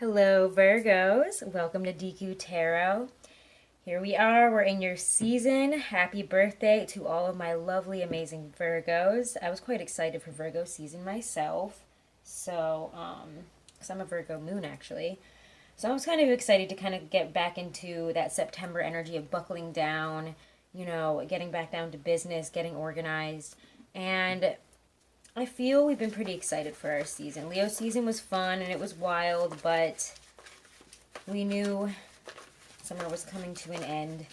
Hello, Virgos. Welcome to Deku Tarot. Here we are. We're in your season. Happy birthday to all of my lovely, amazing Virgos. I was quite excited for Virgo season myself. So, because I'm a Virgo moon actually. So I was kind of excited to kind of get back into that September energy of buckling down, getting back down to business, getting organized. And I feel we've been pretty excited for our season. Leo season was fun and it was wild, but we knew summer was coming to an end.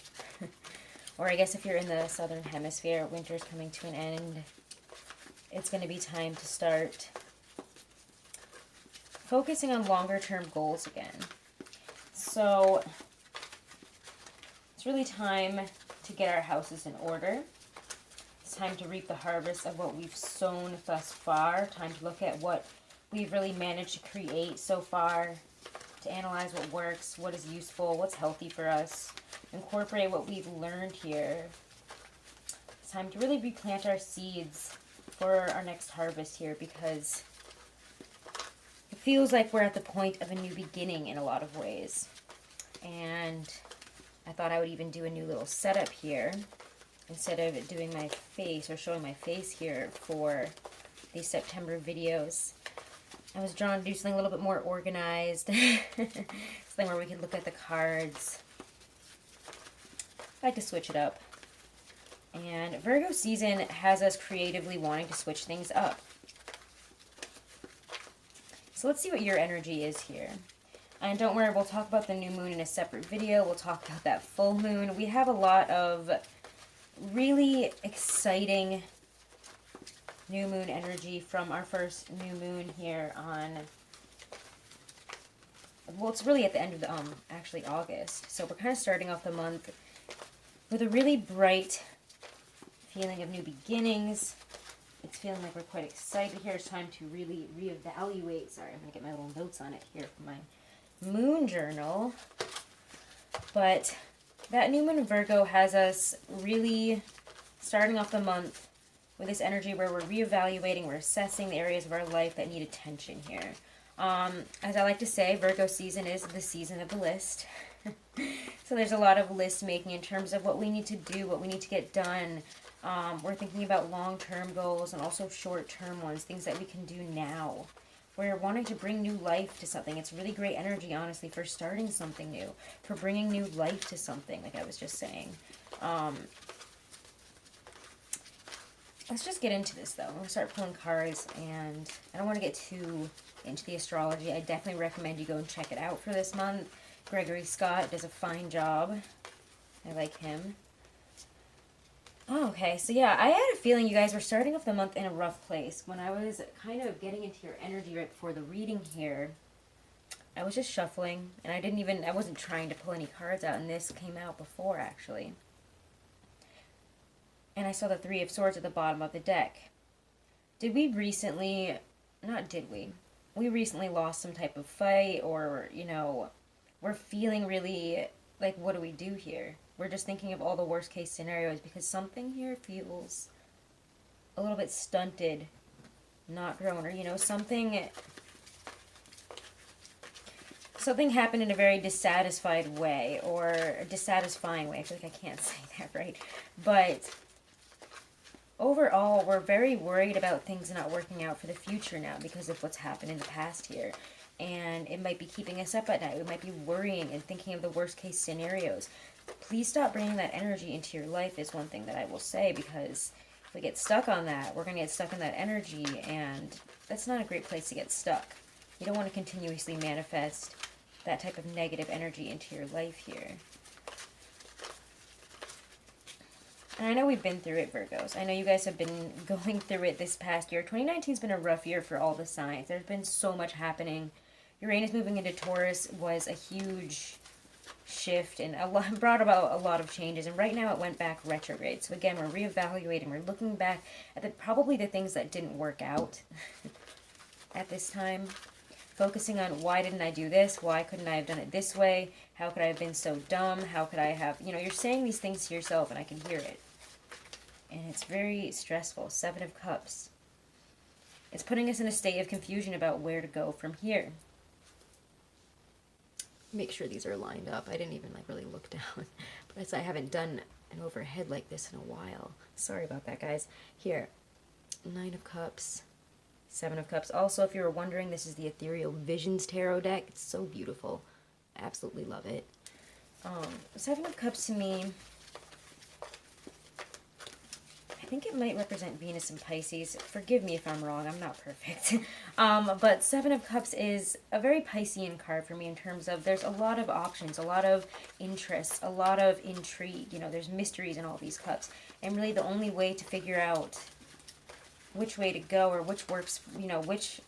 Or I guess if you're in the southern hemisphere, winter's coming to an end. It's going to be time to start focusing on longer term goals again. So it's really time to get our houses in order. It's time to reap the harvest of what we've sown thus far. Time to look at what we've really managed to create so far, to analyze what works, what is useful, what's healthy for us, incorporate what we've learned here. It's time to really replant our seeds for our next harvest here, because it feels like we're at the point of a new beginning in a lot of ways. And I thought I would even do a new little setup here instead of doing my face or showing my face here for these September videos. I was drawn to do something a little bit more organized. Something where we could look at the cards. I like to switch it up. And Virgo season has us creatively wanting to switch things up. So let's see what your energy is here. And don't worry, we'll talk about the new moon in a separate video. We'll talk about that full moon. We have a lot of really exciting new moon energy from our first new moon here on, well, it's really at the end of the, actually August. So we're kind of starting off the month with a really bright feeling of new beginnings. It's feeling like we're quite excited here. It's time to really reevaluate. Sorry, I'm going to get my little notes on it here from my moon journal. But that new moon in Virgo has us really starting off the month with this energy where we're reevaluating, we're assessing the areas of our life that need attention here. As I like to say, Virgo season is the season of the list. So there's a lot of list making in terms of what we need to do, what we need to get done. We're thinking about long-term goals and also short-term ones, things that we can do now. We're wanting to bring new life to something. It's really great energy, honestly, for starting something new, for bringing new life to something, like I was just saying. Let's just get into this, though. I'm going to start pulling cards, and I don't want to get too into the astrology. I definitely recommend you go and check it out for this month. Gregory Scott does a fine job. I like him. Oh, okay, so yeah, I had a feeling you guys were starting off the month in a rough place. When I was kind of getting into your energy right before the reading here, I was just shuffling, and I wasn't trying to pull any cards out, and this came out before, actually. And I saw the Three of Swords at the bottom of the deck. Did we recently, not did we recently lost some type of fight, or, we're feeling really, like, what do we do here? We're just thinking of all the worst case scenarios because something here feels a little bit stunted, not grown, or, something happened in a very dissatisfied way, or a dissatisfying way. I feel like I can't say that right. But overall, we're very worried about things not working out for the future now because of what's happened in the past here. And it might be keeping us up at night. We might be worrying and thinking of the worst case scenarios. Please stop bringing that energy into your life is one thing that I will say, because if we get stuck on that, we're going to get stuck in that energy, and that's not a great place to get stuck. You don't want to continuously manifest that type of negative energy into your life here. And I know we've been through it, Virgos. I know you guys have been going through it this past year. 2019 has been a rough year for all the signs. There's been so much happening. Uranus moving into Taurus was a huge shift and brought about a lot of changes. And right now it went back retrograde. So again, we're reevaluating. We're looking back at probably the things that didn't work out at this time. Focusing on why didn't I do this? Why couldn't I have done it this way? How could I have been so dumb? How could I have... you're saying these things to yourself and I can hear it. And it's very stressful. Seven of Cups. It's putting us in a state of confusion about where to go from here. make sure these are lined up. I didn't even like really look down, but as I haven't done an overhead like this in a while. Sorry about that, guys. Here, 9 of Cups, 7 of Cups. Also, if you were wondering, this is the Ethereal Visions Tarot deck. It's so beautiful. I absolutely love it. 7 of Cups to me, I think it might represent Venus and Pisces. Forgive me if I'm wrong. I'm not perfect. But 7 of Cups is a very Piscean card for me in terms of there's a lot of options, a lot of interests, a lot of intrigue. You know, there's mysteries in all these cups. And really the only way to figure out which way to go or which works, you know, which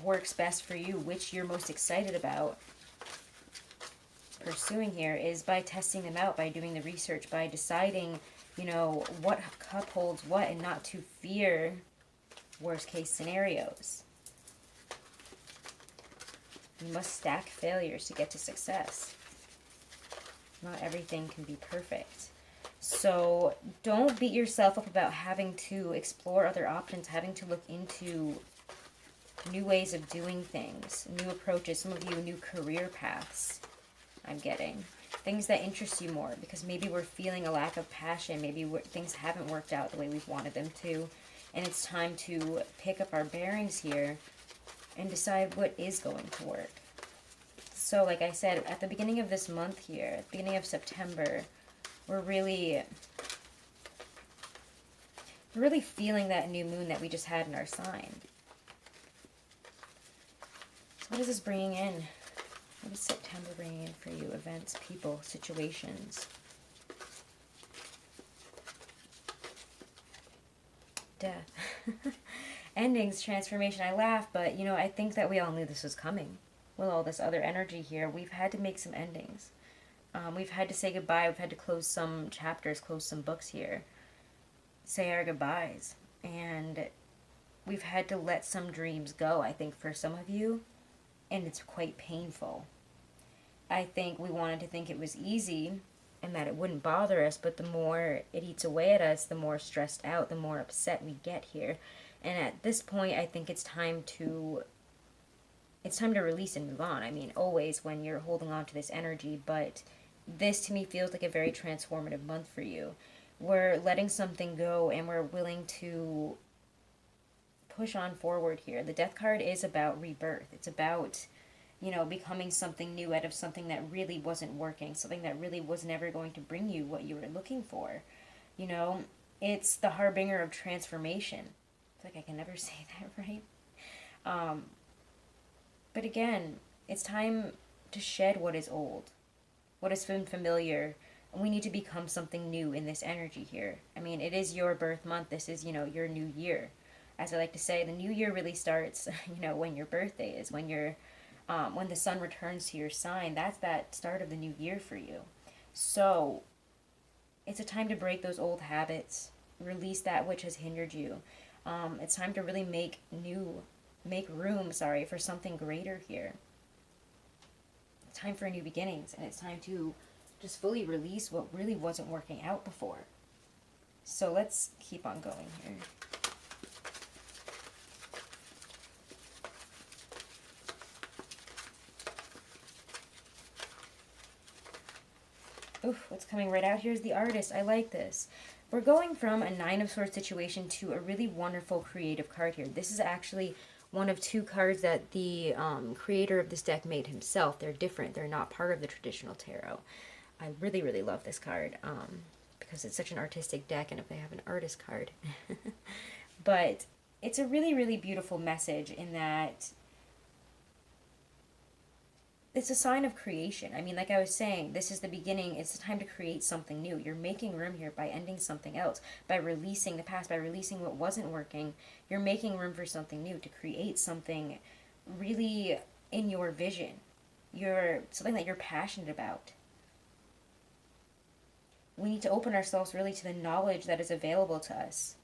works best for you, which you're most excited about pursuing here is by testing them out, by doing the research, by deciding, you know, what cup holds what and not to fear worst case scenarios. You must stack failures to get to success. Not everything can be perfect. So don't beat yourself up about having to explore other options, having to look into new ways of doing things, new approaches, some of you new career paths. I'm getting things that interest you more because maybe we're feeling a lack of passion, maybe things haven't worked out the way we've wanted them to, and it's time to pick up our bearings here and decide what is going to work. So like I said, at the beginning of this month here, at the beginning of September, we're really feeling that new moon that we just had in our sign. So what is this bringing in? What is September bringing in for you? Events, people, situations. Death. Endings, transformation. I laugh, but, you know, I think that we all knew this was coming. With all this other energy here, we've had to make some endings. We've had to say goodbye. We've had to close some chapters, close some books here. Say our goodbyes. And we've had to let some dreams go, I think, for some of you. And it's quite painful. I think we wanted to think it was easy and that it wouldn't bother us, but the more it eats away at us, the more stressed out, the more upset we get here. And at this point, I think it's time to release and move on. I mean, always when you're holding on to this energy, but this to me feels like a very transformative month for you. We're letting something go and we're willing to push on forward here. The Death card is about rebirth. It's about, you know, becoming something new out of something that really wasn't working, something that really was never going to bring you what you were looking for. You know, it's the harbinger of transformation. It's like I can never say that right. But again, it's time to shed what is old, what has been familiar. We need to become something new in this energy here. I mean, it is your birth month. This is, you know, your new year. As I like to say, the new year really starts, you know, when your birthday is, when the sun returns to your sign. That's that start of the new year for you. So it's a time to break those old habits, release that which has hindered you. It's time to really make room for something greater here. It's time for new beginnings, and it's time to just fully release what really wasn't working out before. So let's keep on going here. Oof, what's coming right out here is the Artist. I like this. We're going from a 9 of Swords situation to a really wonderful creative card here. This is actually one of 2 cards that the creator of this deck made himself. They're different. They're not part of the traditional tarot. I really, really love this card because it's such an artistic deck, and if they have an artist card. But it's a really, really beautiful message in that it's a sign of creation. I mean, like I was saying, this is the beginning. It's the time to create something new. You're making room here by ending something else, by releasing the past, by releasing what wasn't working. You're making room for something new, to create something really in your vision. Something that you're passionate about. We need to open ourselves really to the knowledge that is available to us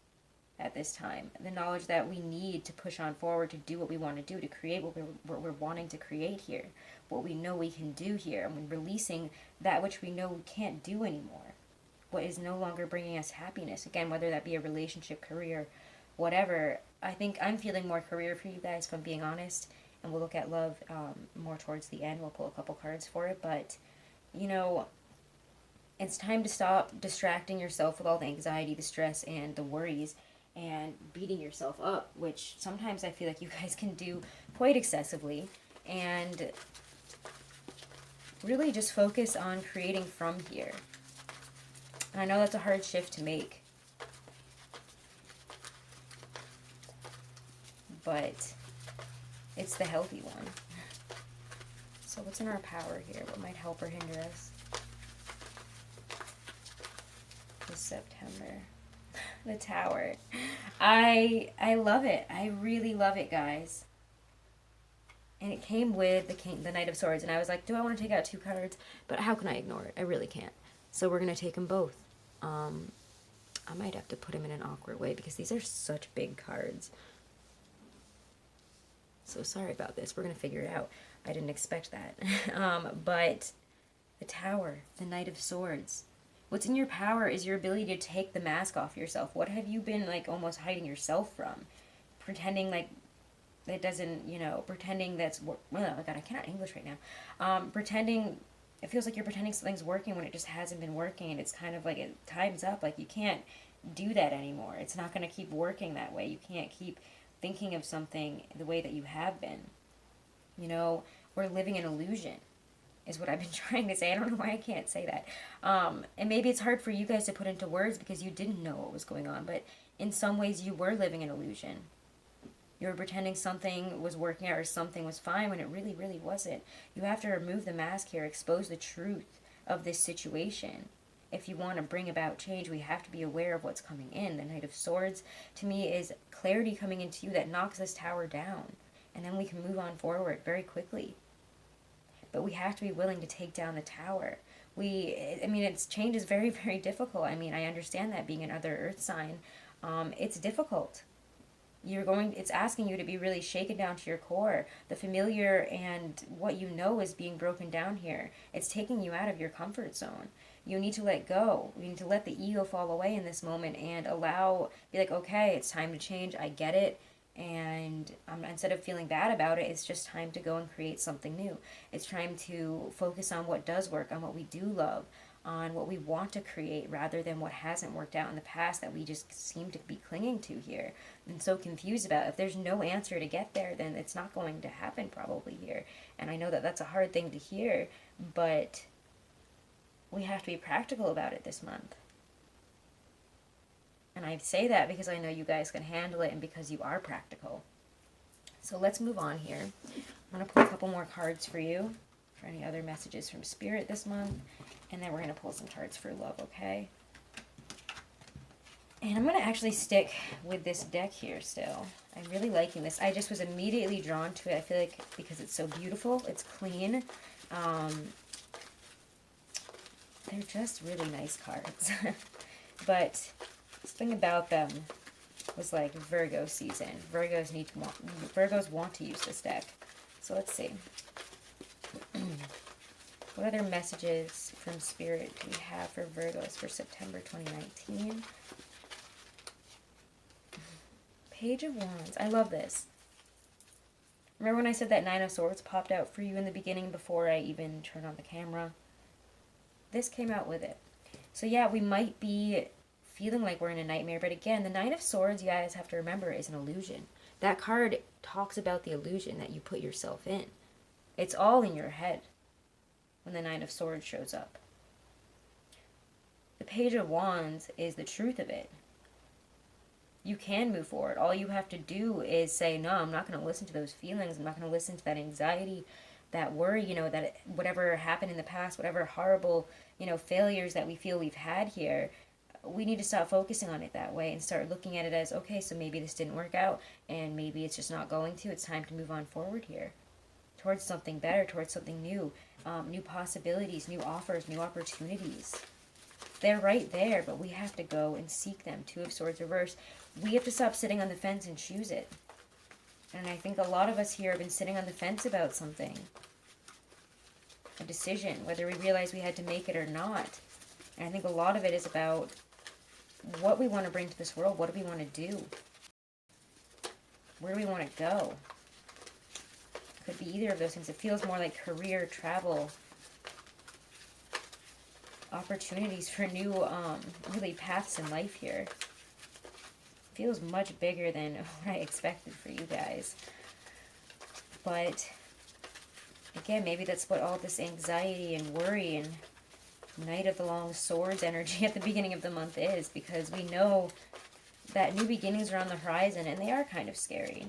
at this time. The knowledge that we need to push on forward, to do what we want to do, to create what we're wanting to create here, what we know we can do here, and we're releasing that which we know we can't do anymore, what is no longer bringing us happiness. Again, whether that be a relationship, career, whatever. I think I'm feeling more career for you guys, if I'm being honest, and we'll look at love more towards the end. We'll pull a couple cards for it, but, you know, it's time to stop distracting yourself with all the anxiety, the stress, and the worries, and beating yourself up, which sometimes I feel like you guys can do quite excessively, and really just focus on creating from here. And I know that's a hard shift to make, but it's the healthy one. So what's in our power here? What might help or hinder us this September? The Tower. I love it. I really love it, guys. And it came with the Knight of Swords, and I was like, do I want to take out 2 cards? But how can I ignore it? I really can't. So we're going to take them both. I might have to put them in an awkward way because these are such big cards. So sorry about this. We're going to figure it out. I didn't expect that. But the Tower, the Knight of Swords. What's in your power is your ability to take the mask off yourself. What have you been, like, almost hiding yourself from? Pretending like it doesn't, you know, pretending that's, oh my God, I cannot English right now. Pretending, it feels like you're pretending something's working when it just hasn't been working, and it's kind of like, time's up. Like, you can't do that anymore. It's not going to keep working that way. You can't keep thinking of something the way that you have been. You know, we're living an illusion, is what I've been trying to say. I don't know why I can't say that. And maybe it's hard for you guys to put into words because you didn't know what was going on, but in some ways you were living an illusion. You were pretending something was working out or something was fine when it really, really wasn't. You have to remove the mask here, expose the truth of this situation. If you want to bring about change, we have to be aware of what's coming in. The Knight of Swords, to me, is clarity coming into you that knocks this tower down. And then we can move on forward very quickly. But we have to be willing to take down the tower. Change is very, very difficult. I mean, I understand that being another earth sign. It's difficult. It's asking you to be really shaken down to your core. The familiar and what you know is being broken down here. It's taking you out of your comfort zone. You need to let go. You need to let the ego fall away in this moment and be like, okay, it's time to change. I get it. And instead of feeling bad about it, it's just time to go and create something new. It's time to focus on what does work, on what we do love, on what we want to create rather than what hasn't worked out in the past that we just seem to be clinging to here and so confused about. If there's no answer to get there, then it's not going to happen probably here. And I know that that's a hard thing to hear, but we have to be practical about it this month. And I say that because I know you guys can handle it and because you are practical. So let's move on here. I'm going to pull a couple more cards for you for any other messages from Spirit this month. And then we're going to pull some cards for love, okay? And I'm going to actually stick with this deck here still. I'm really liking this. I just was immediately drawn to it. I feel like because it's so beautiful, it's clean. They're just really nice cards. But the thing about them was like Virgo season. Virgos want to use this deck. So let's see. What other messages from Spirit do we have for Virgos for September 2019? Page of Wands. I love this. Remember when I said that Nine of Swords popped out for you in the beginning before I even turned on the camera? This came out with it. So yeah, we might be feeling like we're in a nightmare, but again, the Nine of Swords, you guys have to remember, is an illusion. That card talks about the illusion that you put yourself in. It's all in your head when the Nine of Swords shows up. The Page of Wands is the truth of it. You can move forward. All you have to do is say, no, I'm not going to listen to those feelings. I'm not going to listen to that anxiety, that worry, that whatever happened in the past, whatever horrible, failures that we feel we've had here, we need to stop focusing on it that way and start looking at it as, okay, so maybe this didn't work out and maybe it's just not going to. It's time to move on forward here towards something better, towards something new, new possibilities, new offers, new opportunities. They're right there, but we have to go and seek them. Two of Swords reverse. We have to stop sitting on the fence and choose it. And I think a lot of us here have been sitting on the fence about something. A decision, whether we realize we had to make it or not. And I think a lot of it is about what we want to bring to this world. What do we want to do? Where do we want to go? Could be either of those things. It feels more like career, travel, opportunities for new, really paths in life here. Feels much bigger than what I expected for you guys. But again, maybe that's what all this anxiety and worry and Knight of the Long Swords energy at the beginning of the month is, because we know that new beginnings are on the horizon, and they are kind of scary.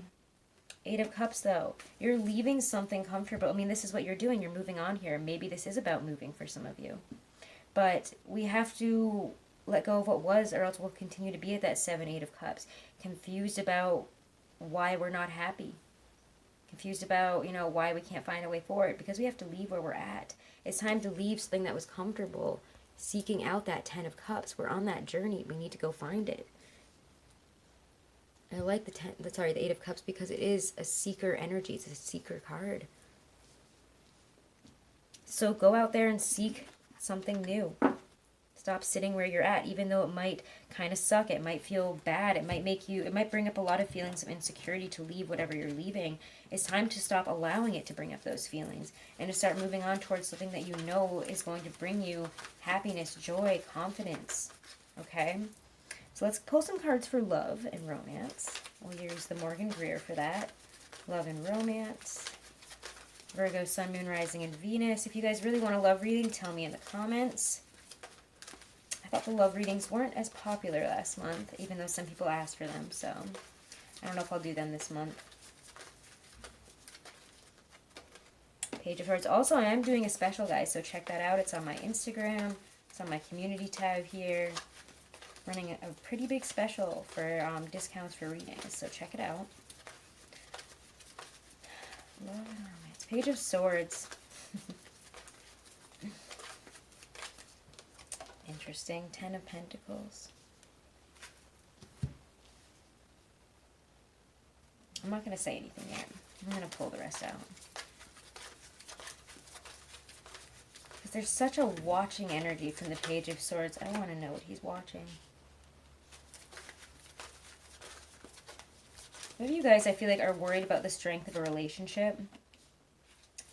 Eight of Cups, though. You're leaving something comfortable. I mean, this is what you're doing. You're moving on here. Maybe this is about moving for some of you. But we have to let go of what was, or else we'll continue to be at that 7, 8 of Cups. Confused about why we're not happy. Confused about, why we can't find a way forward. Because we have to leave where we're at. It's time to leave something that was comfortable. Seeking out that 10 of Cups. We're on that journey. We need to go find it. I like the 8 of Cups because it is a seeker energy. It's a seeker card. So go out there and seek something new. Stop sitting where you're at, even though it might kind of suck. It might feel bad. It might bring up a lot of feelings of insecurity to leave whatever you're leaving. It's time to stop allowing it to bring up those feelings and to start moving on towards something that you know is going to bring you happiness, joy, confidence. Okay? So let's pull some cards for love and romance. We'll use the Morgan Greer for that. Love and romance. Virgo, Sun, Moon, Rising, and Venus. If you guys really want a love reading, tell me in the comments. I thought the love readings weren't as popular last month, even though some people asked for them. So I don't know if I'll do them this month. Page of Hearts. Also, I am doing a special, guys, so check that out. It's on my Instagram. It's on my community tab here. Running a pretty big special for discounts for readings, so check it out. Love and romance. Page of Swords. Interesting. 10 of Pentacles. I'm not going to say anything yet. I'm going to pull the rest out. Because there's such a watching energy from the Page of Swords. I want to know what he's watching. Maybe you guys, I feel like, are worried about the strength of a relationship.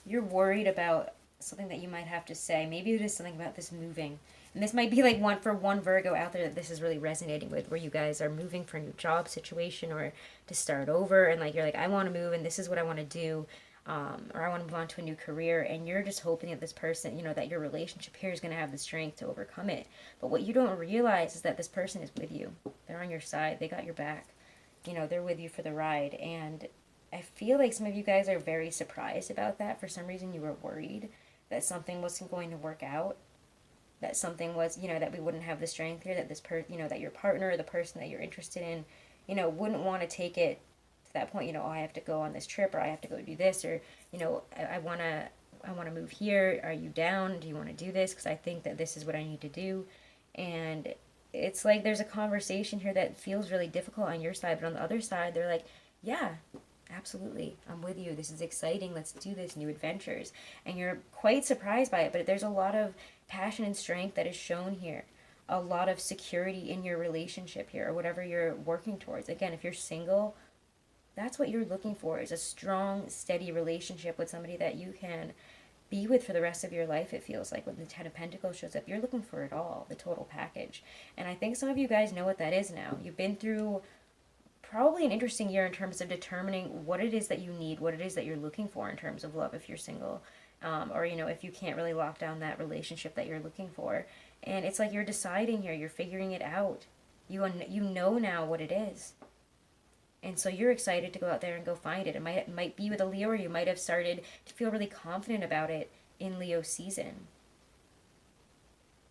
You're worried about something that you might have to say. Maybe it is something about this moving. And this might be like one Virgo out there that this is really resonating with, where you guys are moving for a new job situation or to start over. And like you're like, I want to move and this is what I want to do. Or I want to move on to a new career. And you're just hoping that this person, that your relationship here is going to have the strength to overcome it. But what you don't realize is that this person is with you. They're on your side. They got your back. They're with you for the ride. And I feel like some of you guys are very surprised about that. For some reason, you were worried that something wasn't going to work out. That something was, that we wouldn't have the strength here. That this that your partner or the person that you're interested in, wouldn't want to take it to that point. Oh, I have to go on this trip, or I have to go do this, or, I want to move here. Are you down? Do you want to do this? Because I think that this is what I need to do. And it's like there's a conversation here that feels really difficult on your side, but on the other side, they're like, yeah, absolutely, I'm with you. This is exciting. Let's do this, new adventures. And you're quite surprised by it, but there's a lot of passion and strength that is shown here. A lot of security in your relationship here, or whatever you're working towards. Again, if you're single, that's what you're looking for, is a strong, steady relationship with somebody that you can be with for the rest of your life. It feels like when the 10 of Pentacles shows up, you're looking for it all, the total package. And I think some of you guys know what that is now. You've been through probably an interesting year in terms of determining what it is that you need, what it is that you're looking for in terms of love if you're single, or if you can't really lock down that relationship that you're looking for. And it's like you're deciding here, you're figuring it out. You know now what it is. And so you're excited to go out there and go find it. It might be with a Leo, or you might have started to feel really confident about it in Leo season.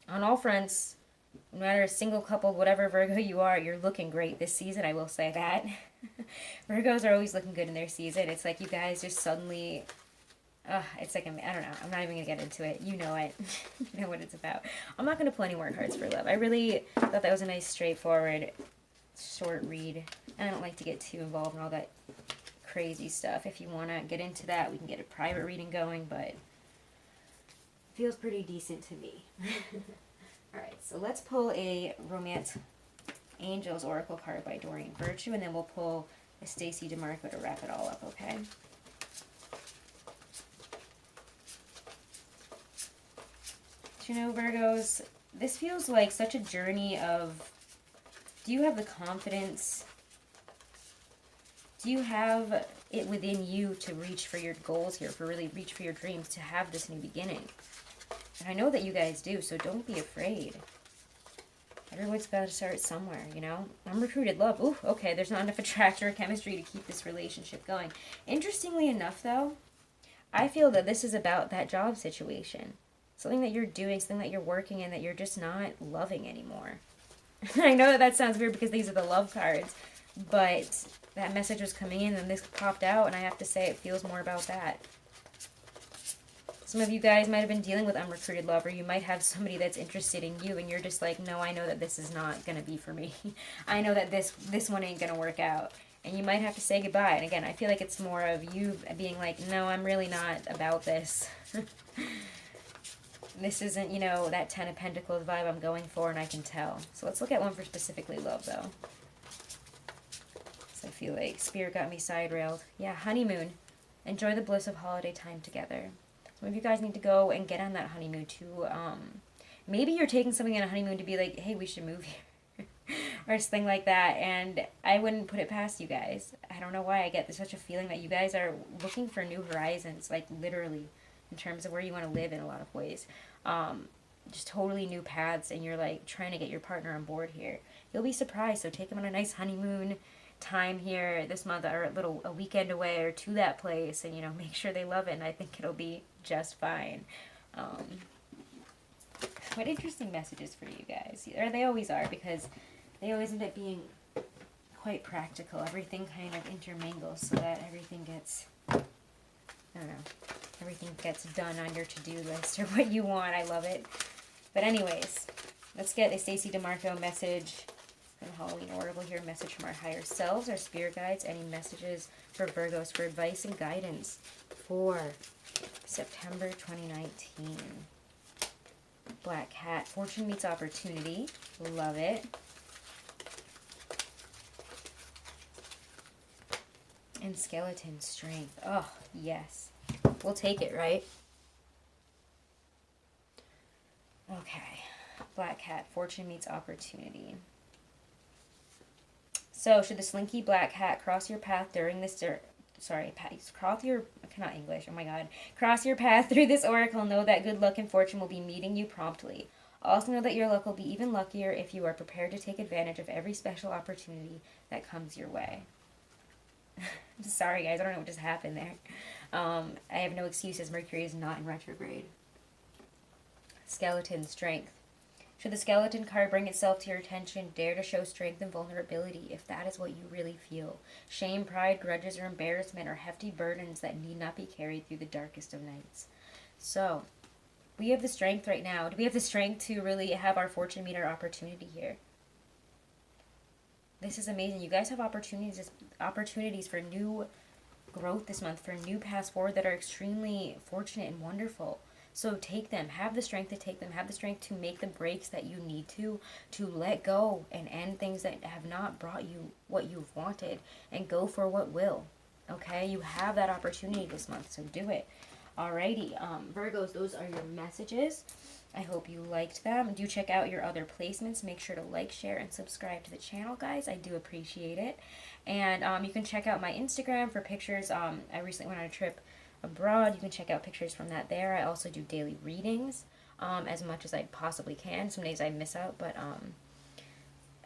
On all fronts, no matter single, couple, whatever Virgo you are, you're looking great this season, I will say that. Virgos are always looking good in their season. It's like you guys just suddenly, it's like, I don't know, I'm not even going to get into it. You know it. You know what it's about. I'm not going to pull any more cards for love. I really thought that was a nice, straightforward, short read. And I don't like to get too involved in all that crazy stuff. If you want to get into that, we can get a private reading going, but it feels pretty decent to me. Alright, so let's pull a Romance Angels Oracle card by Doreen Virtue, and then we'll pull a Stacey DeMarco to wrap it all up, okay? You know, Virgos, this feels like such a journey of, do you have the confidence? Do you have it within you to reach for your goals here, for really reach for your dreams, to have this new beginning? And I know that you guys do, so don't be afraid. Everyone's got to start somewhere, you know? Unrecruited love. Ooh, okay, there's not enough attraction or chemistry to keep this relationship going. Interestingly enough, though, I feel that this is about that job situation. Something that you're doing, something that you're working in that you're just not loving anymore. I know that sounds weird because these are the love cards, but that message was coming in and this popped out, and I have to say it feels more about that. Some of you guys might have been dealing with unrecruited love, or you might have somebody that's interested in you and you're just like, no, I know that this is not going to be for me. I know that this one ain't going to work out. And you might have to say goodbye. And again, I feel like it's more of you being like, no, I'm really not about this. This isn't, you know, that Ten of Pentacles vibe I'm going for, and I can tell. So let's look at one for specifically love, though. So I feel like Spirit got me side railed. Yeah, honeymoon. Enjoy the bliss of holiday time together. Some of you guys need to go and get on that honeymoon too. Maybe you're taking something on a honeymoon to be like, hey, we should move here. Or something like that. And I wouldn't put it past you guys. I don't know why I get such a feeling that you guys are looking for new horizons, like literally, in terms of where you want to live in a lot of ways. Just totally new paths, and you're like trying to get your partner on board here. You'll be surprised. So take them on a nice honeymoon time here this month, or a weekend away, or to that place, and, you know, make sure they love it, and I think it'll be just fine. What interesting messages for you guys. Or they always are, because they always end up being quite practical. Everything kind of intermingles so that everything gets, I don't know, everything gets done on your to-do list or what you want. I love it. But anyways, let's get a Stacey DeMarco message from Halloween Oracle here. Message from our higher selves, our spirit guides. Any messages for Virgos for advice and guidance for September 2019. Black Cat. Fortune meets opportunity. Love it. And Skeleton Strength. Oh, yes. We'll take it, right? Okay. Black Cat. Fortune meets opportunity. So, should the slinky black cat cross your path during this... cross your... I cannot English. Oh my god. Cross your path through this oracle. Know that good luck and fortune will be meeting you promptly. Also know that your luck will be even luckier if you are prepared to take advantage of every special opportunity that comes your way. Sorry, guys. I don't know what just happened there. I have no excuses. Mercury is not in retrograde. Skeleton Strength. Should the skeleton card bring itself to your attention, dare to show strength and vulnerability if that is what you really feel. Shame, pride, grudges, or embarrassment are hefty burdens that need not be carried through the darkest of nights. So, we have the strength right now. Do we have the strength to really have our fortune meet our opportunity here? This is amazing. You guys have opportunities for new growth this month, for new paths forward that are extremely fortunate and wonderful. So take them. Have the strength to take them. Have the strength to make the breaks that you need to let go and end things that have not brought you what you've wanted, and go for what will. Okay? You have that opportunity this month, so do it. Alrighty. Virgos, those are your messages. I hope you liked them. Do check out your other placements. Make sure to like, share, and subscribe to the channel, guys. I do appreciate it. And you can check out my Instagram for pictures. I recently went on a trip abroad. You can check out pictures from that there. I also do daily readings as much as I possibly can. Some days I miss out, but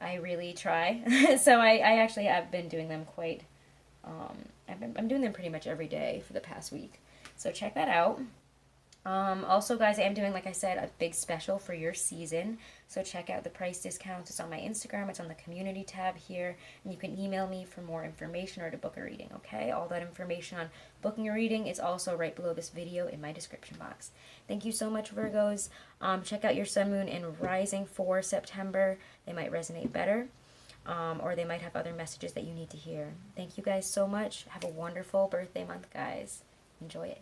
I really try. So I actually have been doing them quite... I'm doing them pretty much every day for the past week. So check that out. Also, guys, I am doing, like I said, a big special for your season. So check out the price discounts. It's on my Instagram. It's on the community tab here. And you can email me for more information or to book a reading, okay? All that information on booking a reading is also right below this video in my description box. Thank you so much, Virgos. Check out your sun, moon, and rising for September. They might resonate better. Or they might have other messages that you need to hear. Thank you guys so much. Have a wonderful birthday month, guys. Enjoy it.